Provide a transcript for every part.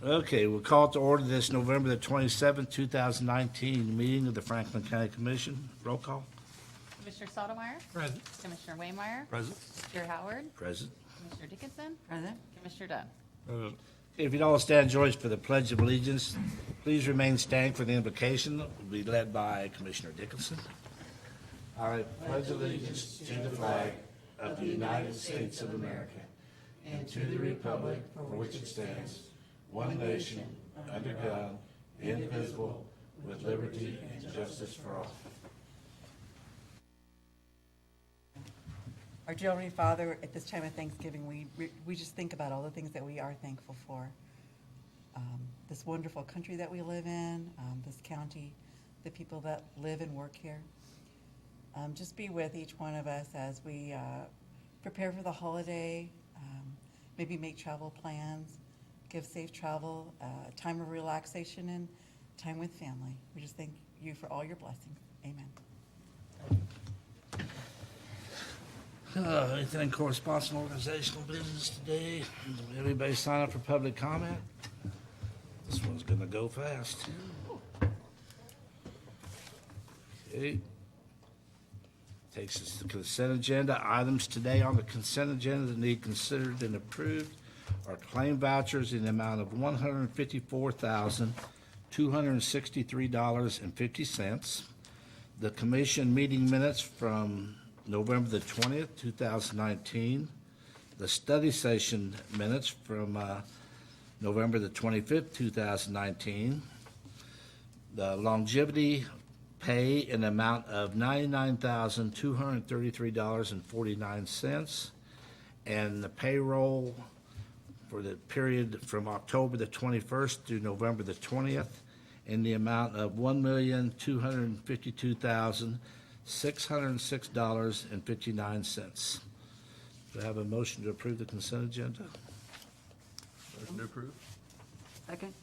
Okay, we'll call to order this November the 27th, 2019 meeting of the Franklin County Commission. Roll call. Commissioner Sotomayor? Present. Commissioner Waymire? Present. Chair Howard? Present. Commissioner Dickinson? Present. Commissioner Dunn? Present. If you'd all stand join us for the Pledge of Allegiance, please remain standing for the invocation. It will be led by Commissioner Dickinson. I pledge allegiance to the flag of the United States of America and to the republic for which it stands, one nation, under God, indivisible, with liberty and justice for all. Our dear Heavenly Father, at this time of Thanksgiving, we just think about all the things that we are thankful for. This wonderful country that we live in, this county, the people that live and work here. Just be with each one of us as we prepare for the holiday, maybe make travel plans, give safe travel, time of relaxation, and time with family. We just thank you for all your blessings. Amen. Anything correspondence and organizational business today? Everybody sign up for public comment? This one's gonna go fast. Okay. Takes us to the consent agenda. Items today on the consent agenda that need considered and approved are claim vouchers in the amount of $154,263.50. The commission meeting minutes from November the 20th, 2019. The study session minutes from November the 25th, 2019. The longevity pay in the amount of $99,233.49. And the payroll for the period from October the 21st through November the 20th in the amount of $1,252,606.59. Do I have a motion to approve the consent agenda? Motion to approve. Second.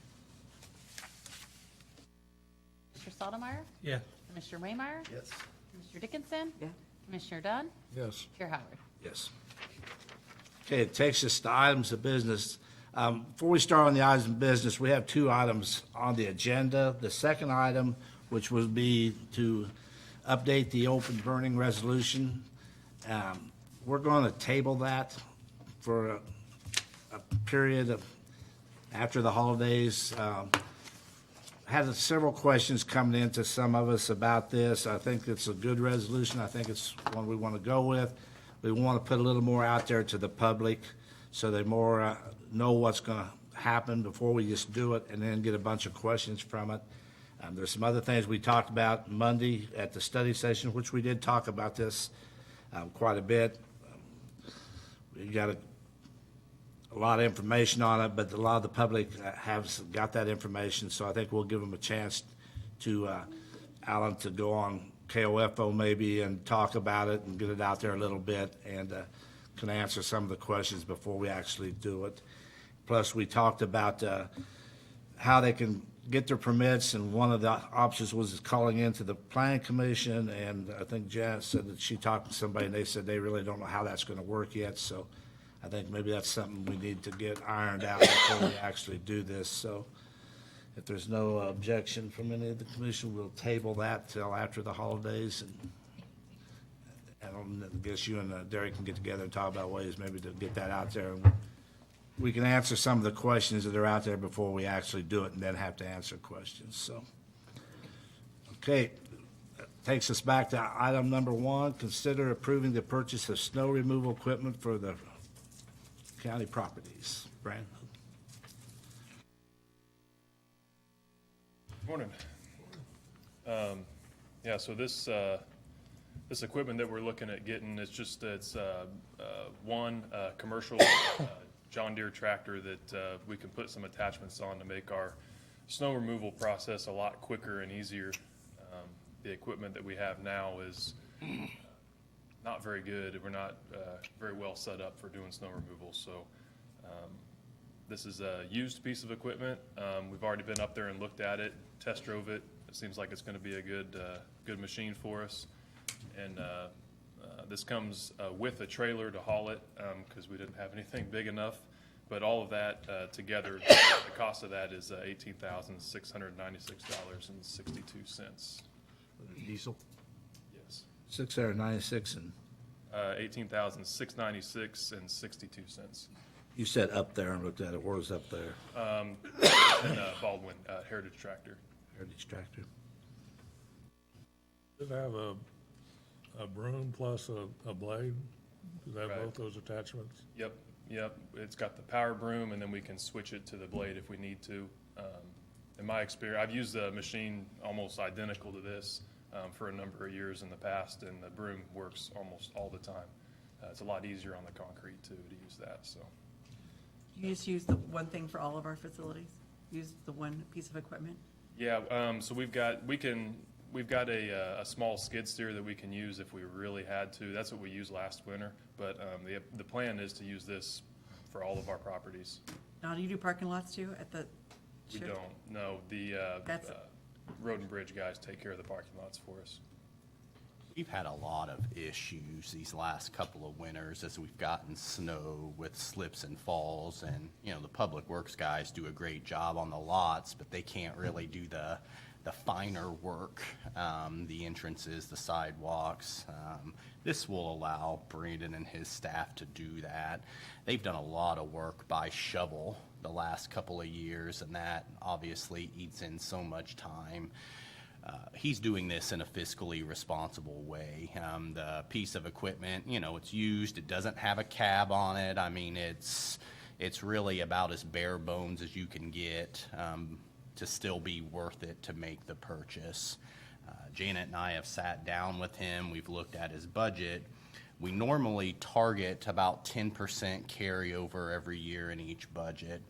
Commissioner Sotomayor? Yeah. Commissioner Waymire? Yes. Commissioner Dickinson? Yeah. Commissioner Dunn? Yes. Chair Howard? Yes. Okay, it takes us to items of business. Before we start on the items of business, we have two items on the agenda. The second item, which would be to update the open burning resolution. We're going to table that for a period of after the holidays. Had several questions coming in to some of us about this. I think it's a good resolution. I think it's one we want to go with. We want to put a little more out there to the public so they more know what's going to happen before we just do it and then get a bunch of questions from it. There's some other things we talked about Monday at the study session, which we did talk about this quite a bit. We got a lot of information on it, but a lot of the public have got that information, so I think we'll give them a chance to, Alan, to go on KOFO maybe and talk about it and get it out there a little bit and can answer some of the questions before we actually do it. Plus, we talked about how they can get their permits, and one of the options was calling into the planning commission, and I think Janet said that she talked to somebody and they said they really don't know how that's going to work yet, so I think maybe that's something we need to get ironed out before we actually do this. So if there's no objection from any of the commission, we'll table that till after the holidays, and I guess you and Derek can get together and talk about ways maybe to get that out there. We can answer some of the questions that are out there before we actually do it and then have to answer questions. So, okay, that takes us back to item number 1. Consider approving the purchase of snow removal equipment for the county properties. Brandon? Morning. Yeah, so this equipment that we're looking at getting is just one commercial John Deere tractor that we can put some attachments on to make our snow removal process a lot quicker and easier. The equipment that we have now is not very good. We're not very well set up for doing snow removal. So this is a used piece of equipment. We've already been up there and looked at it, test drove it. It seems like it's going to be a good machine for us. And this comes with a trailer to haul it because we didn't have anything big enough. But all of that together, the cost of that is $18,696.62. Diesel? Yes. 696, and 18,696.62. you said up there and looked at it. Where's up there? And Baldwin Heritage Tractor. Heritage Tractor. Does it have a broom plus a blade? Does it have Right. both those attachments? Yep. It's got the power broom, and then we can switch it to the blade if we need to. In my experience, I've used a machine almost identical to this for a number of years in the past, and the broom works almost all the time. It's a lot easier on the concrete too to use that. So You just use the one thing for all of our facilities? Use the one piece of equipment? yeah, so we've got a small skid steer that we can use if we really had to. That's what we used last winter. But the plan is to use this for all of our properties. Now, do you do parking lots too at the? We Sure. don't. No, the That's- road and bridge guys take care of the parking lots for us. We've had a lot of issues these last couple of winters as we've gotten snow with slips and falls, and, the public works guys do a great job on the lots, but they can't really do the finer work, the entrances, the sidewalks. This will allow Brandon and his staff to do that. They've done a lot of work by shovel the last couple of years, and that obviously eats in so much time. He's doing this in a fiscally responsible way. The piece of equipment, it's used. It doesn't have a cab on it. I mean, it's really about as bare bones as you can get to still be worth it to make the purchase. Janet and I have sat down with him. We've looked at his budget. We normally target about 10% carryover every year in each budget.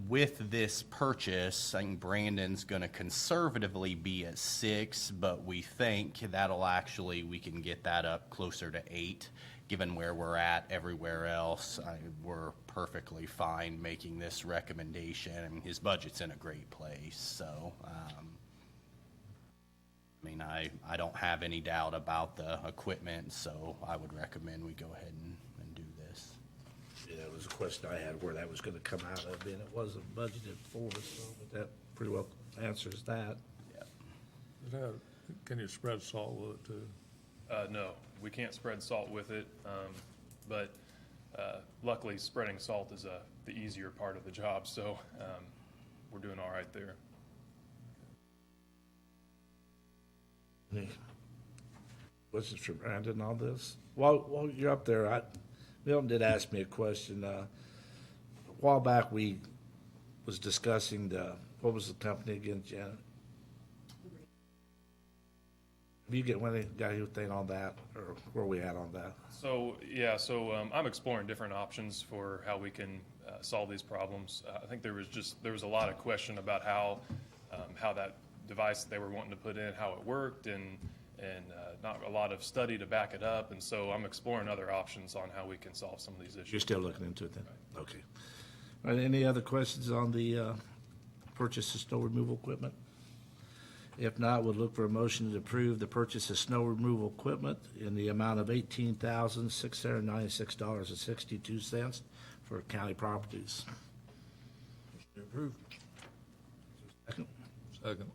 With this purchase, I think Brandon's going to conservatively be at 6, but we think we can get that up closer to 8. Given where we're at everywhere else, we're perfectly fine making this recommendation. I mean, his budget's in a great place, so, I don't have any doubt about the equipment, so I would recommend we go ahead and do this. Yeah, it was a question I had where that was gonna come out of, and it wasn't budgeted for, so that pretty well answers that. Can you spread salt with it too? No, we can't spread salt with it, but luckily spreading salt is the easier part of the job, so we're doing all right there. Any questions for Brandon on this? While you're up there, Milton did ask me a question. A while back, we was discussing what was the company again, Janet? Have you got anything on that, or where we at on that? So I'm exploring different options for how we can solve these problems. I think there was a lot of question about how that device they were wanting to put in, how it worked, and not a lot of study to back it up. And so I'm exploring other options on how we can solve some of these issues. You're still looking into it then? Okay. All right, any other questions on the purchase of snow removal equipment? If not, we'll look for a motion to approve the purchase of snow removal equipment in the amount of $18,696.62 for county properties. Approved. Second. Second.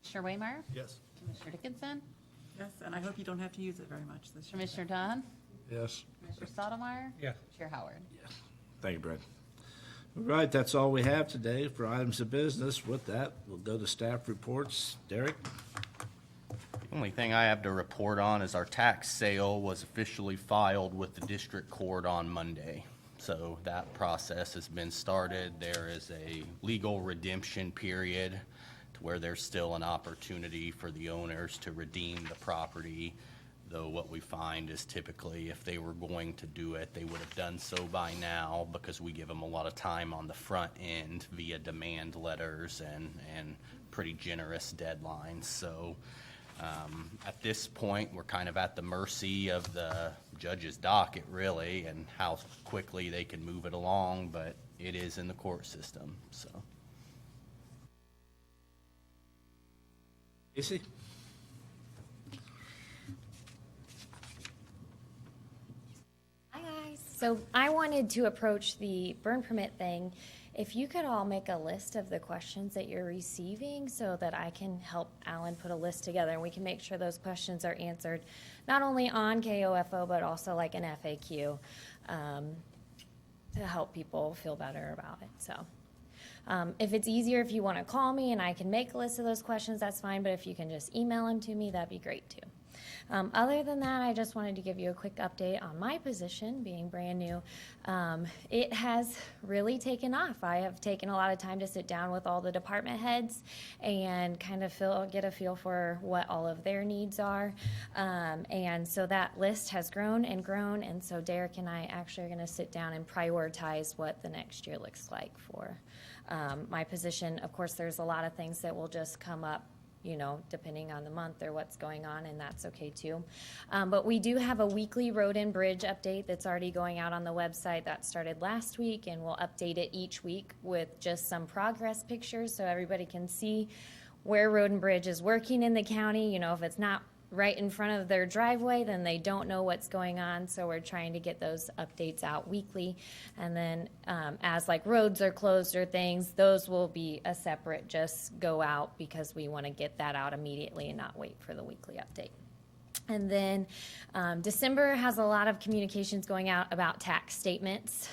Commissioner Waymire? Yes. Commissioner Dickinson? Yes, and I hope you don't have to use it very much this year. Commissioner Dunn? Yes. Commissioner Stottlemyre? Yes. Chair Howard? Thank you, Brad. All right, that's all we have today for items of business. With that, we'll go to staff reports. Derek? The only thing I have to report on is our tax sale was officially filed with the district court on Monday. So that process has been started. There is a legal redemption period to where there's still an opportunity for the owners to redeem the property. Though what we find is typically if they were going to do it, they would have done so by now because we give them a lot of time on the front end via demand letters and pretty generous deadlines. So at this point, we're kind of at the mercy of the judge's docket, really, and how quickly they can move it along, but it is in the court system, so. Casey? Hi, guys. So I wanted to approach the burn permit thing. If you could all make a list of the questions that you're receiving so that I can help Alan put a list together and we can make sure those questions are answered, not only on KOFO, but also like an FAQ, to help people feel better about it. So if it's easier, if you want to call me and I can make a list of those questions, that's fine. But if you can just email them to me, that'd be great too. Other than that, I just wanted to give you a quick update on my position, being brand new. It has really taken off. I have taken a lot of time to sit down with all the department heads and kind of get a feel for what all of their needs are. And so that list has grown, and so Derek and I actually are going to sit down and prioritize what the next year looks like for my position. Of course, there's a lot of things that will just come up, you know, depending on the month or what's going on, and that's okay too. But we do have a weekly road and bridge update that's already going out on the website. That started last week, and we'll update it each week with just some progress pictures so everybody can see where road and bridge is working in the county. You know, if it's not right in front of their driveway, then they don't know what's going on. So we're trying to get those updates out weekly. And then as like roads are closed or things, those will be a separate, just go out because we want to get that out immediately and not wait for the weekly update. And then December has a lot of communications going out about tax statements.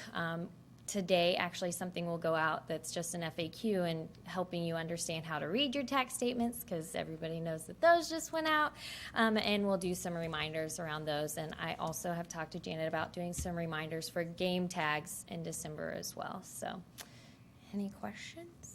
Today, actually, something will go out that's just an FAQ and helping you understand how to read your tax statements, because everybody knows that those just went out. And we'll do some reminders around those. And I also have talked to Janet about doing some reminders for game tags in December as well. So, any questions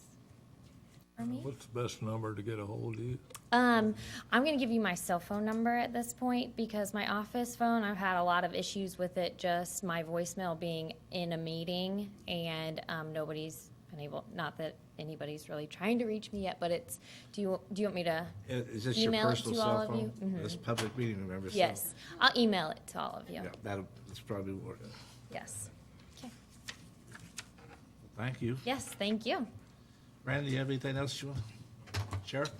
for me? What's the best number to get a hold of you? I'm going to give you my cell phone number at this point because my office phone, I've had a lot of issues with it, just my voicemail being in a meeting and nobody's been able, not that anybody's really trying to reach me yet, but it's, do you want me to Is this your email it personal to all cell of you? phone? This public meeting, remember? so- Yes, I'll email it to all of you. Yeah, that's probably work. Yes. Okay. Thank you. Yes, thank you. Randy, you have anything else you want? Sheriff?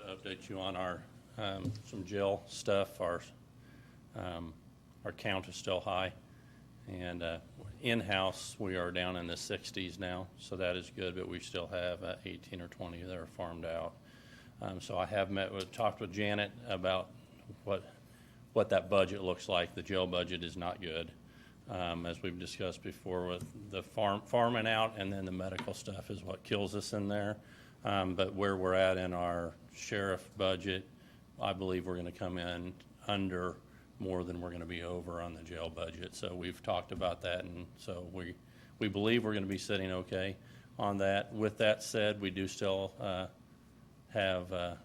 Update you on our, some jail stuff. Our count is still high. And in-house, we are down in the 60s now, so that is good, but we still have 18 or 20 that are farmed out. So I have talked with Janet about what that budget looks like. The jail budget is not good, as we've discussed before, with the farming out, and then the medical stuff is what kills us in there. But where we're at in our sheriff budget, I believe we're going to come in under more than we're going to be over on the jail budget. So we've talked about that, and so we believe we're going to be sitting okay on that. With that said, we do still have a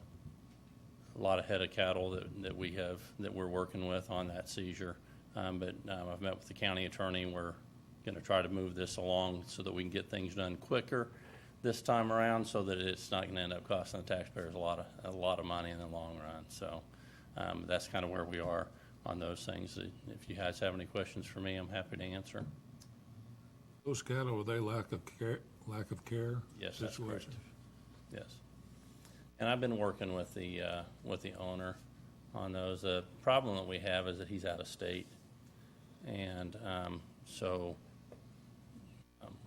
lot of head of cattle that we're working with on that seizure. But I've met with the county attorney. We're going to try to move this along so that we can get things done quicker this time around, so that it's not going to end up costing the taxpayers a lot of money in the long run. So that's kind of where we are on those things. If you guys have any questions for me, I'm happy to answer. Those cattle, were they lack of care Yes, that's correct. situation? Yes. And I've been working with the owner on those. The problem that we have is that he's out of state, and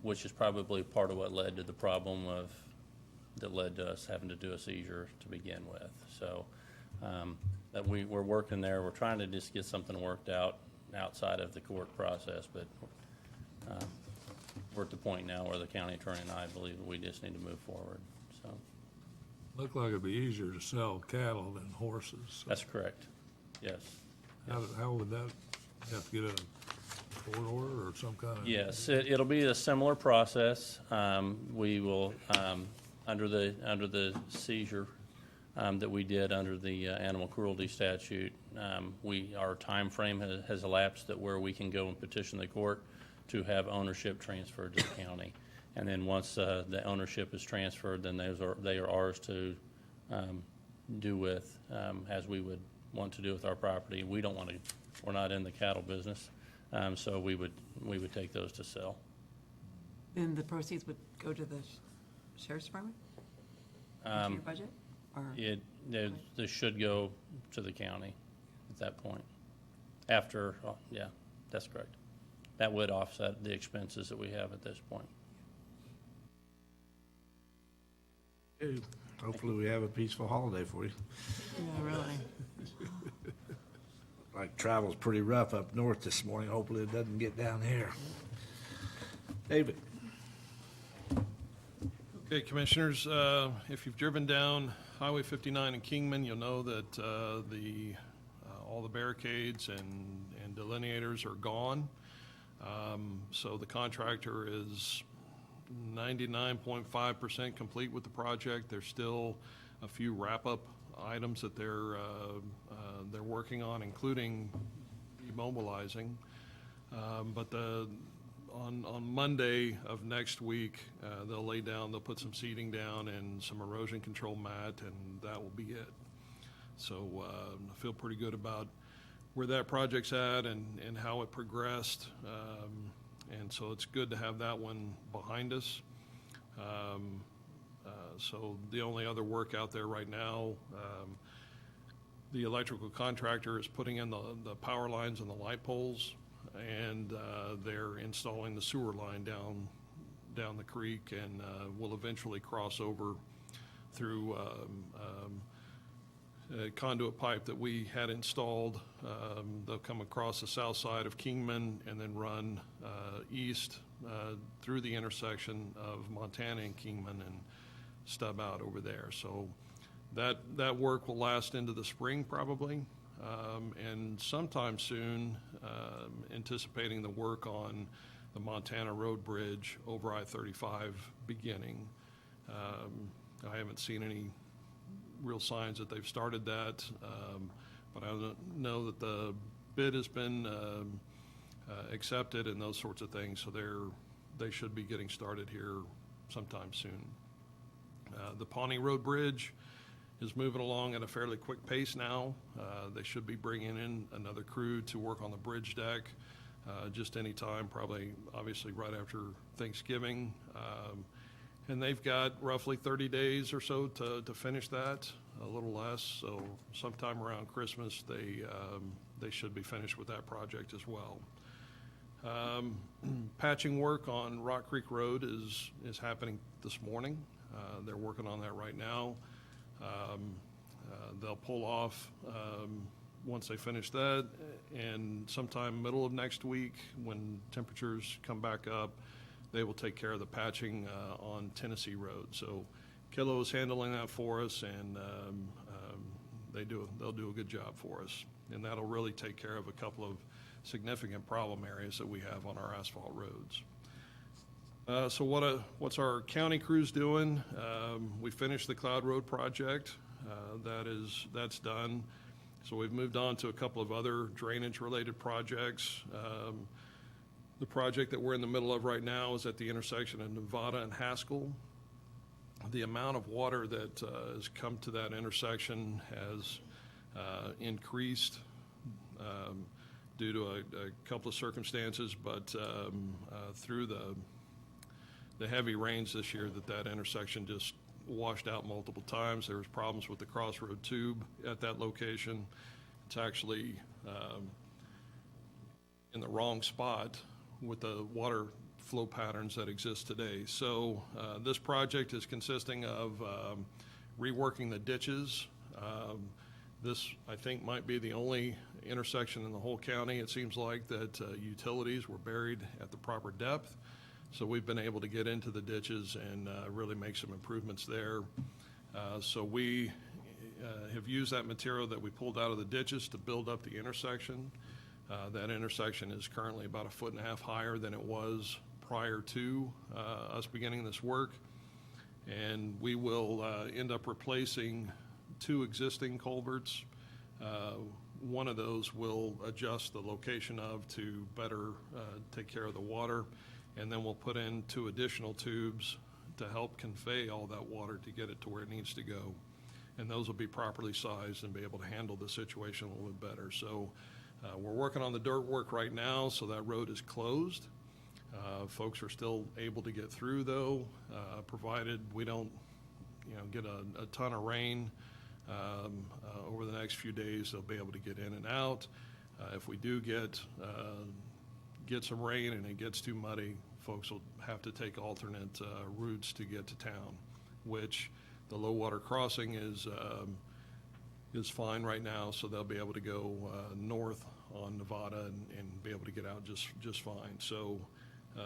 which is probably part of what led to the problem that led to us having to do a seizure to begin with. So that we're working there. We're trying to just get something worked out outside of the court process, but we're at the point now where the county attorney and I believe that we just need to move forward. So Looked like it'd be easier to sell cattle than horses. that's correct. Yes. How would that, have to get a court order or some kind of? Yes, it'll be a similar process. We will, under the seizure that we did under the animal cruelty statute, our time frame has elapsed that where we can go and petition the court to have ownership transferred to the county. And then once the ownership is transferred, then they are ours to do with as we would want to do with our property. We're not in the cattle business, so we would take those to sell. Then the proceeds would go to the sheriff's department? Into your budget? Or, This should go to the county at that point. After, yeah, that's correct. That would offset the expenses that we have at this point. Okay. Hopefully we have a peaceful holiday for you. yeah, really. Like travel's pretty rough up north this morning. Hopefully it doesn't get down here. David? Okay, Commissioners, if you've driven down Highway 59 in Kingman, you'll know that all the barricades and delineators are gone. So the contractor is 99.5% complete with the project. There's still a few wrap-up items that they're working on, including demobilizing. But on Monday of next week, they'll put some seating down and some erosion control mat, and that will be it. So I feel pretty good about where that project's at and how it progressed. And so it's good to have that one behind us. So the only other work out there right now, the electrical contractor is putting in the power lines and the light poles, and they're installing the sewer line down the creek, and will eventually cross over through a conduit pipe that we had installed. They'll come across the south side of Kingman and then run east through the intersection of Montana and Kingman and stub out over there. So that work will last into the spring probably, and sometime soon, anticipating the work on the Montana Road Bridge over I-35 beginning. I haven't seen any real signs that they've started that, but I know that the bid has been accepted and those sorts of things, so they should be getting started here sometime soon. The Pawnee Road Bridge is moving along at a fairly quick pace now. They should be bringing in another crew to work on the bridge deck just any time, probably obviously right after Thanksgiving. And they've got roughly 30 days or so to finish that, a little less. So sometime around Christmas, they should be finished with that project as well. Patching work on Rock Creek Road is happening this morning. They're working on that right now. They'll pull off once they finish that, and sometime middle of next week, when temperatures come back up, they will take care of the patching on Tennessee Road. So Kilo is handling that for us, and they'll do a good job for us. And that'll really take care of a couple of significant problem areas that we have on our asphalt roads. So what's our county crews doing? We finished the Cloud Road project. That's done. So we've moved on to a couple of other drainage-related projects. The project that we're in the middle of right now is at the intersection of Nevada and Haskell. The amount of water that has come to that intersection has increased due to a couple of circumstances, but through the heavy rains this year, that intersection just washed out multiple times. There was problems with the crossroad tube at that location. It's actually in the wrong spot with the water flow patterns that exist today. So this project is consisting of reworking the ditches. This, I think, might be the only intersection in the whole county, it seems like, that utilities were buried at the proper depth. So we've been able to get into the ditches and really make some improvements there. So we have used that material that we pulled out of the ditches to build up the intersection. That intersection is currently about 1.5 feet higher than it was prior to us beginning this work. And we will end up replacing 2 existing culverts. One of those will adjust the location of to better take care of the water. And then we'll put in 2 additional tubes to help convey all that water to get it to where it needs to go. And those will be properly sized and be able to handle the situation a little bit better. So we're working on the dirt work right now, so that road is closed. Folks are still able to get through, though, provided we don't get a ton of rain over the next few days, they'll be able to get in and out. If we do get some rain and it gets too muddy, folks will have to take alternate routes to get to town, which the low water crossing is fine right now, so they'll be able to go north on Nevada and be able to get out just fine. So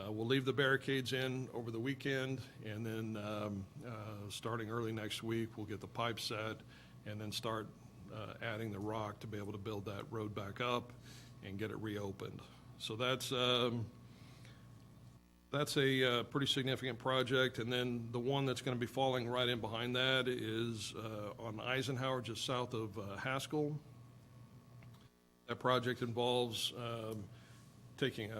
we'll leave the barricades in over the weekend, and then starting early next week, we'll get the pipe set and then start adding the rock to be able to build that road back up and get it reopened. So that's a pretty significant project. And then the one that's going to be falling right in behind that is on Eisenhower, just south of Haskell. That project involves taking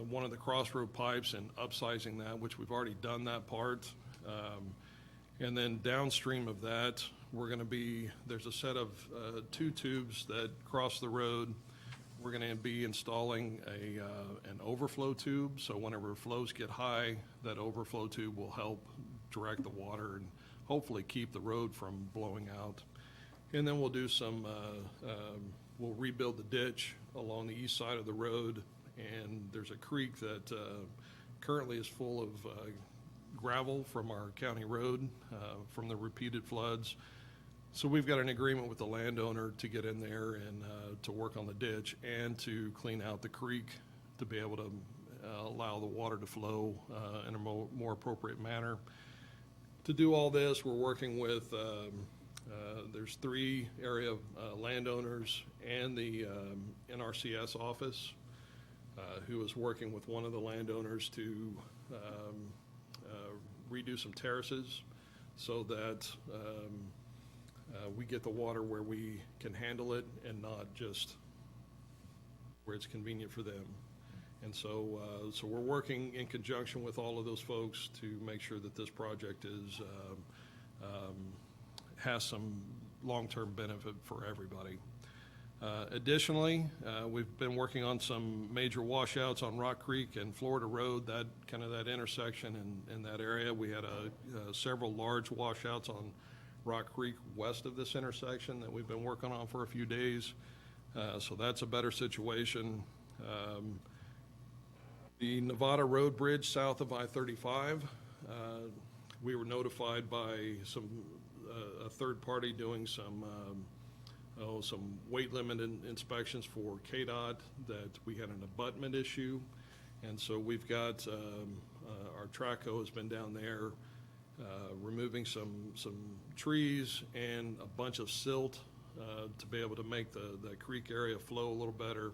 one of the crossroad pipes and upsizing that, which we've already done that part. And then downstream of that, there's a set of 2 tubes that cross the road. We're going to be installing an overflow tube, so whenever flows get high, that overflow tube will help direct the water and hopefully keep the road from blowing out. And then we'll do we'll rebuild the ditch along the east side of the road, and there's a creek that currently is full of gravel from our county road from the repeated floods. So we've got an agreement with the landowner to get in there and to work on the ditch and to clean out the creek to be able to allow the water to flow in a more appropriate manner. To do all this, we're working with, there's 3 area landowners and the NRCS office who is working with one of the landowners to redo some terraces so that we get the water where we can handle it and not just where it's convenient for them. And so we're working in conjunction with all of those folks to make sure that this project has some long-term benefit for everybody. Additionally, we've been working on some major washouts on Rock Creek and Florida Road, that intersection in that area. We had several large washouts on Rock Creek west of this intersection that we've been working on for a few days. So that's a better situation. The Nevada Road Bridge south of I-35, we were notified by a third party doing some weight limit inspections for KDOT that we had an abutment issue. And so we've got, our Traco has been down there removing some trees and a bunch of silt to be able to make the creek area flow a little better.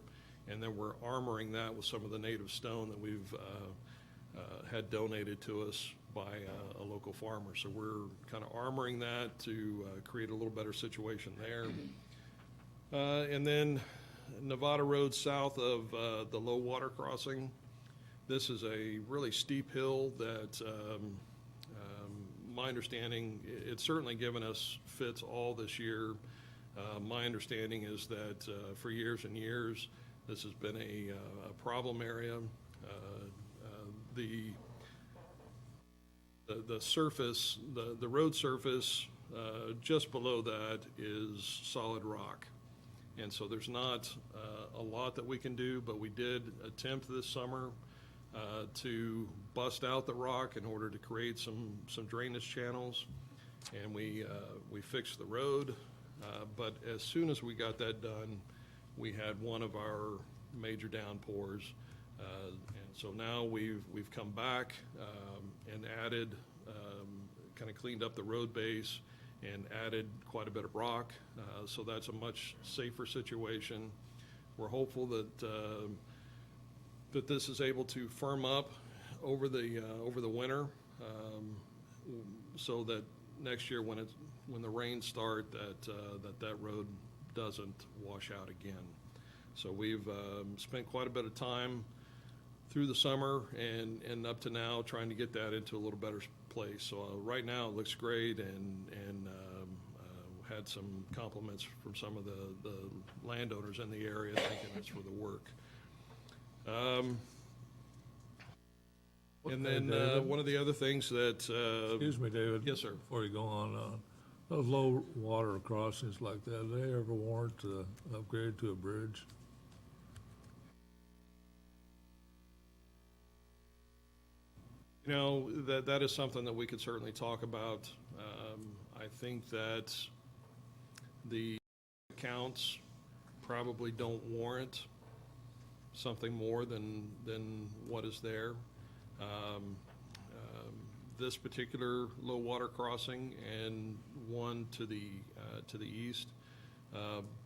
And then we're armoring that with some of the native stone that we've had donated to us by a local farmer. So we're kind of armoring that to create a little better situation there. And then Nevada Road south of the low water crossing. This is a really steep hill that my understanding, it's certainly given us fits all this year. My understanding is that for years and years, this has been a problem area. The surface, the road surface, just below that is solid rock. And so there's not a lot that we can do, but we did attempt this summer to bust out the rock in order to create some drainage channels. And we fixed the road, but as soon as we got that done, we had one of our major downpours. And so now we've come back and added, kind of cleaned up the road base and added quite a bit of rock. So that's a much safer situation. We're hopeful that this is able to firm up over the winter, so that next year when the rains start, that road doesn't wash out again. So we've spent quite a bit of time through the summer and up to now trying to get that into a little better place. So right now it looks great, and had some compliments from some of the landowners in the area thanking us for the work. And Okay, then, David. one of the other things that, Excuse me, David. Yes, sir. Before you go on, those low water crossings like that, do they ever warrant upgrade to a bridge? you know, that is something that we could certainly talk about. I think that the accounts probably don't warrant something more than what is there. This particular low water crossing and one to the east,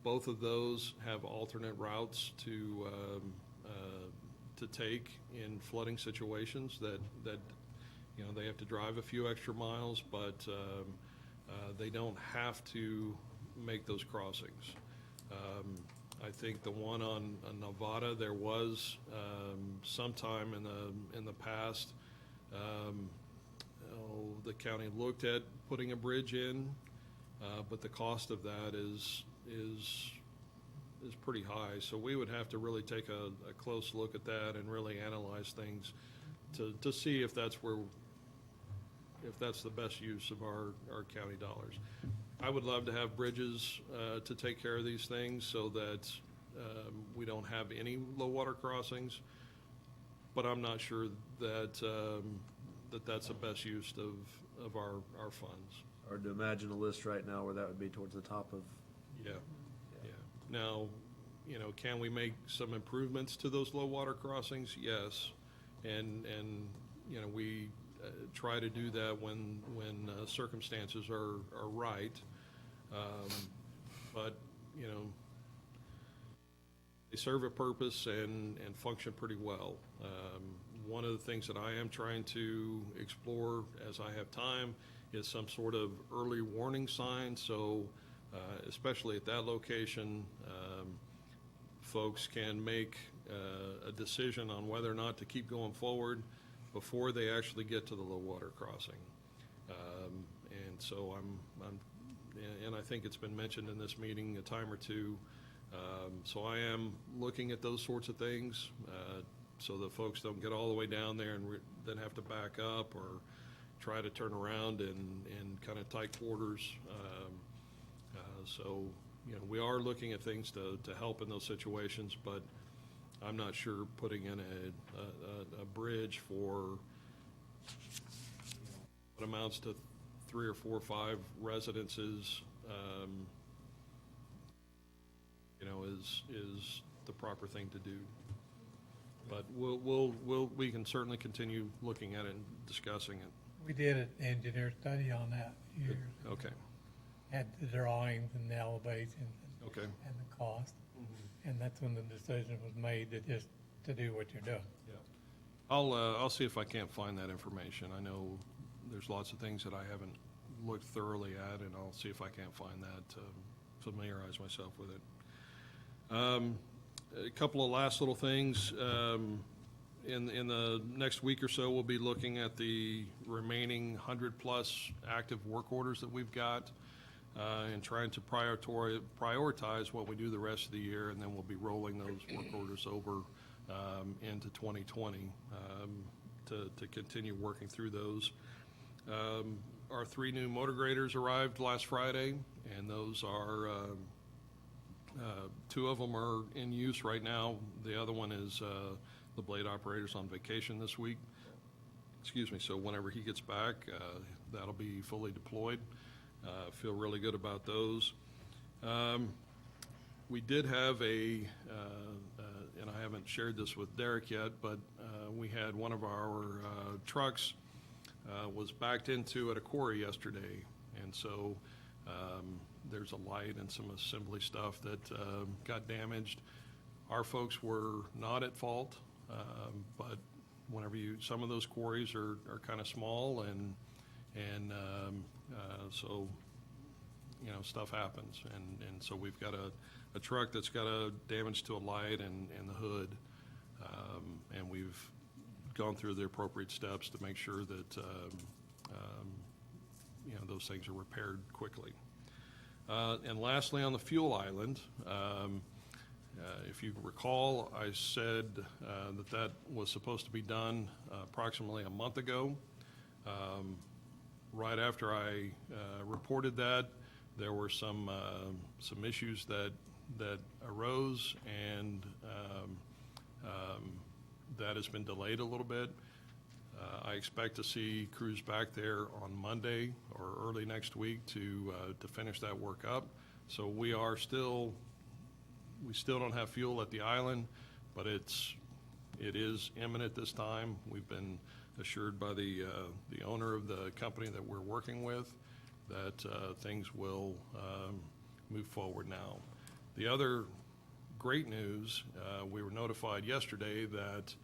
both of those have alternate routes to take in flooding situations that you know, they have to drive a few extra miles, but they don't have to make those crossings. I think the one on Nevada, there was sometime in the past, the county looked at putting a bridge in, but the cost of that is pretty high. So we would have to really take a close look at that and really analyze things to see if that's the best use of our county dollars. I would love to have bridges to take care of these things so that we don't have any low water crossings, but I'm not sure that that's the best use of our funds. Hard to imagine a list right now where that would be towards the top of. Yeah. Now, you know, can we make some improvements to those low water crossings? Yes. And you know, we try to do that when circumstances are right. But, you know, they serve a purpose and function pretty well. One of the things that I am trying to explore as I have time is some sort of early warning sign. So especially at that location, folks can make a decision on whether or not to keep going forward before they actually get to the low water crossing. And so and I think it's been mentioned in this meeting a time or two. So I am looking at those sorts of things so that folks don't get all the way down there and then have to back up or try to turn around in kind of tight quarters. So, you know, we are looking at things to help in those situations, but I'm not sure putting in a bridge for what amounts to 3 or 4 or 5 residences, you know, is the proper thing to do. But we can certainly continue looking at it and discussing it. We did an engineer study on that years. Okay, Had the drawings and the elevations okay. and the cost. And that's when the decision was made to do what you're doing. Yeah. I'll see if I can't find that information. I know there's lots of things that I haven't looked thoroughly at, and I'll see if I can't find that to familiarize myself with it. A couple of last little things. In the next week or so, we'll be looking at the remaining 100-plus active work orders that we've got and trying to prioritize what we do the rest of the year, and then we'll be rolling those work orders over into 2020 to continue working through those. Our 3 new motor graders arrived last Friday, and those are 2 of them are in use right now. The other one is the blade operator's on vacation this week. Excuse me. So whenever he gets back, that'll be fully deployed. Feel really good about those. We did have and I haven't shared this with Derek yet, but we had one of our trucks was backed into at a quarry yesterday. And so there's a light and some assembly stuff that got damaged. Our folks were not at fault, but whenever some of those quarries are kind of small and so, you know, stuff happens. And so we've got a truck that's got a damage to a light and the hood. And we've gone through the appropriate steps to make sure that, you know, those things are repaired quickly. And lastly, on the fuel island, If you recall, I said that was supposed to be done approximately a month ago. Right after I reported that, there were some issues that arose, and that has been delayed a little bit. I expect to see crews back there on Monday or early next week to finish that work up. So we still don't have fuel at the island, but it is imminent this time. We've been assured by the owner of the company that we're working with that things will move forward now. The other great news, we were notified yesterday that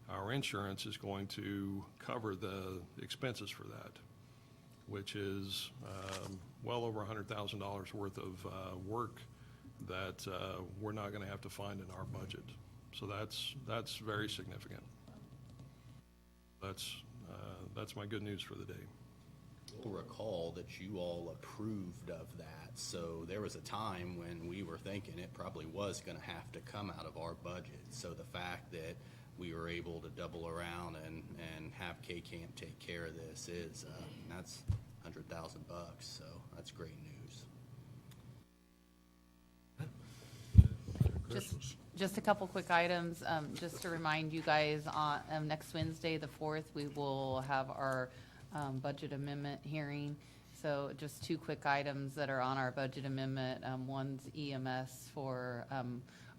our insurance is going to cover the expenses for that, which is well over $100,000 worth of work that we're not going to have to find in our budget. So that's very significant. That's my good news for the day. You'll recall that you all approved of that, so there was a time when we were thinking it probably was going to have to come out of our budget. So the fact that we were able to double around and have K-Camp take care of this is, that's $100,000, so that's great news. Just a couple quick items, just to remind you guys, on next Wednesday, the 4th, we will have our budget amendment hearing. So just two quick items that are on our budget amendment. One's EMS for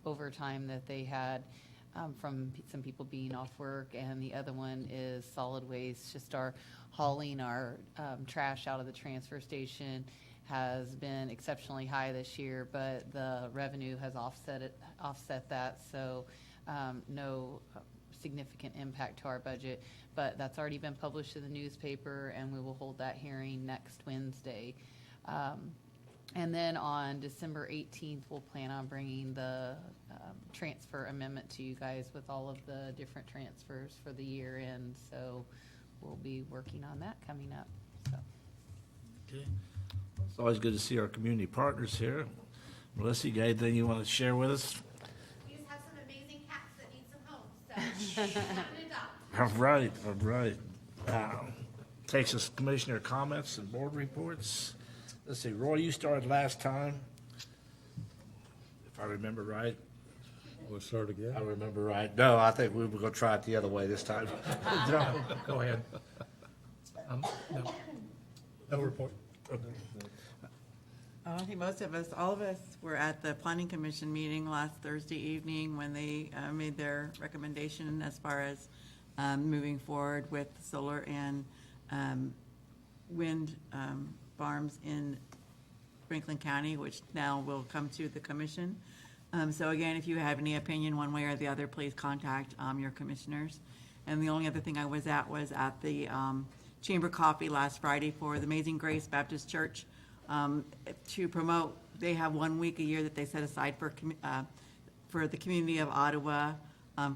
overtime that they had from some people being off work, and the other one is solid waste, just our hauling our trash out of the transfer station has been exceptionally high this year, but the revenue has offset that, so no significant impact to our budget. But that's already been published in the newspaper, and we will hold that hearing next Wednesday. And then on December 18th, we'll plan on bringing the transfer amendment to you guys with all of the different transfers for the year end. So we'll be working on that coming up. So. Okay. It's always good to see our community partners here. Melissa, you got anything you want to share with us? We just have some amazing cats that need some homes, so it's time to adopt. All right, all right. Takes us commissioner comments and board reports. Let's see, Roy, you started last time, if I remember right. We'll start again. I remember right. No, I think we were going to try it the other way this time. Go ahead. No report. I think most of us, all of us, were at the Planning Commission meeting last Thursday evening when they made their recommendation as far as moving forward with solar and wind farms in Franklin County, which now will come to the commission. So again, if you have any opinion one way or the other, please contact your commissioners. And the only other thing I was at the Chamber Coffee last Friday for the Amazing Grace Baptist Church to promote. They have 1 week a year that they set aside for the community of Ottawa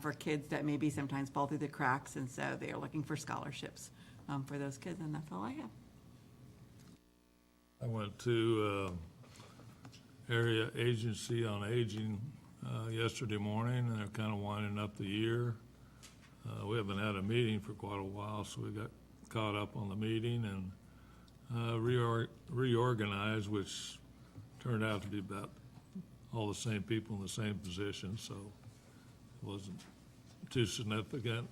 for kids that maybe sometimes fall through the cracks, and so they are looking for scholarships for those kids, and that's all I have. I went to Area Agency on Aging yesterday morning, and they're kind of winding up the year. We haven't had a meeting for quite a while, so we got caught up on the meeting and reorganized, which turned out to be about all the same people in the same position, so it wasn't too significant.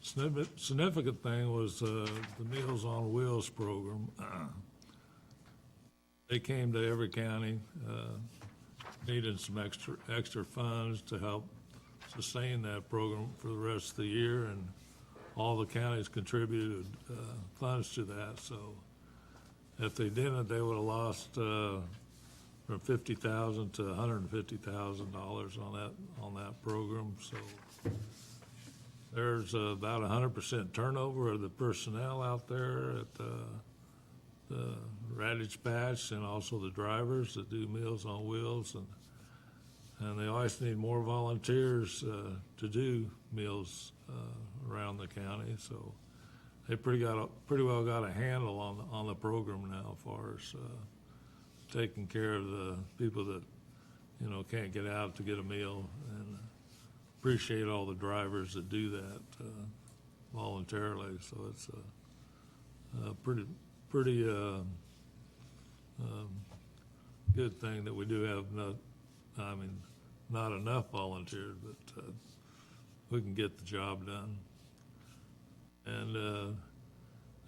Significant thing was the Meals on Wheels program. They came to every county, needed some extra funds to help sustain that program for the rest of the year, and all the counties contributed funds to that. So if they didn't, they would have lost from $50,000 to $150,000 on that program. So there's about 100% turnover of the personnel out there at the Radish Patch, and also the drivers that do Meals on Wheels, and they always need more volunteers to do meals around the county. So they pretty well got a handle on the program now, as far as taking care of the people that you know, can't get out to get a meal. And appreciate all the drivers that do that voluntarily. So it's a pretty good thing that we do have not enough volunteers, but we can get the job done. And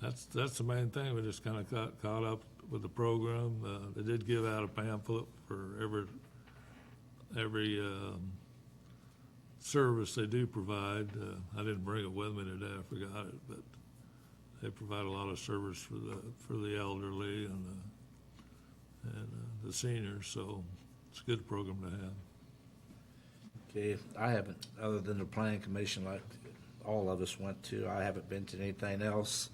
that's the main thing. We just kind of got caught up with the program. They did give out a pamphlet for every service they do provide. I didn't bring it with me today. I forgot it, but they provide a lot of service for the elderly and the seniors. So it's a good program to have. Okay, I haven't, other than the planning commission like all of us went to, I haven't been to anything else.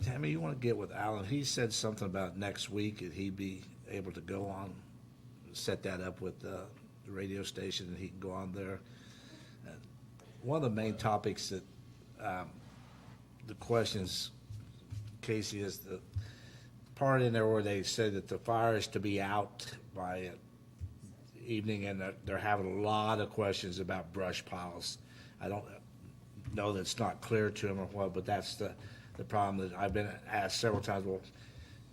Tammy, you want to get with Alan? He said something about next week that he'd be able to go on, set that up with the radio station, and he can go on there. One of the main topics that the questions, Casey, is the part in there where they said that the fire is to be out by evening, and they're having a lot of questions about brush piles. I don't know that it's not clear to them or what, but that's the problem that I've been asked several times. Well,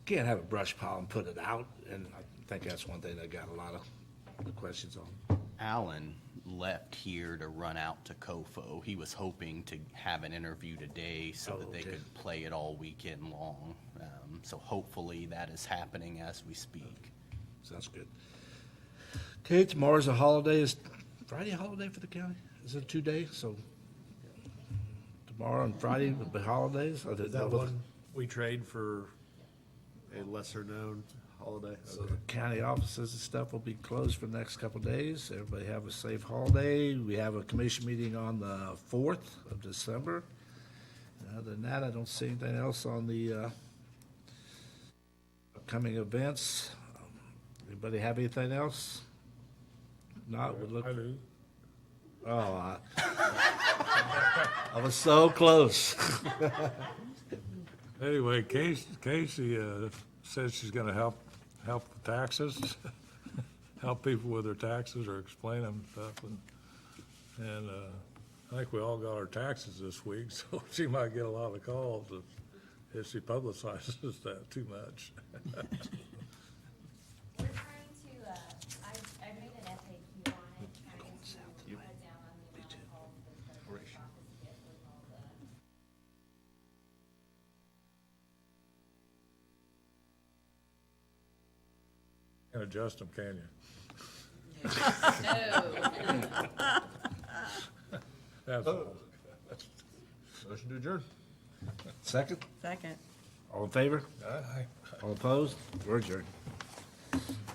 can't have a brush pile and put it out, and I think that's one thing that got a lot of the questions on. Alan left here to run out to COFO. He was hoping to have an interview today so that they okay. could play it all weekend long. So hopefully that is happening as we speak. Sounds good. Okay, tomorrow's a holiday. Is Friday a holiday for the county? Is it 2 days? So tomorrow and Friday will be holidays? Is that one we trade for a lesser-known holiday? So the county offices and stuff will be closed for the next couple of days. Everybody have a safe holiday. We have a commission meeting on the 4th of December. And other than that, I don't see anything else on the upcoming events. Anybody have anything else? Not, we look. I do. Oh, I was so close. Anyway, Casey says she's going to help with taxes, help people with their taxes or explain them stuff. And I think we all got our taxes this week, so she might get a lot of calls if she publicizes that too much. We're trying to, I made an FAQ on it, trying to cut down on the amount of calls that the post office gets with all the. Can't adjust them, can you? No. That's all. Motion to adjourn. Second? Second. All in favor? Aye. All opposed? We're adjourned.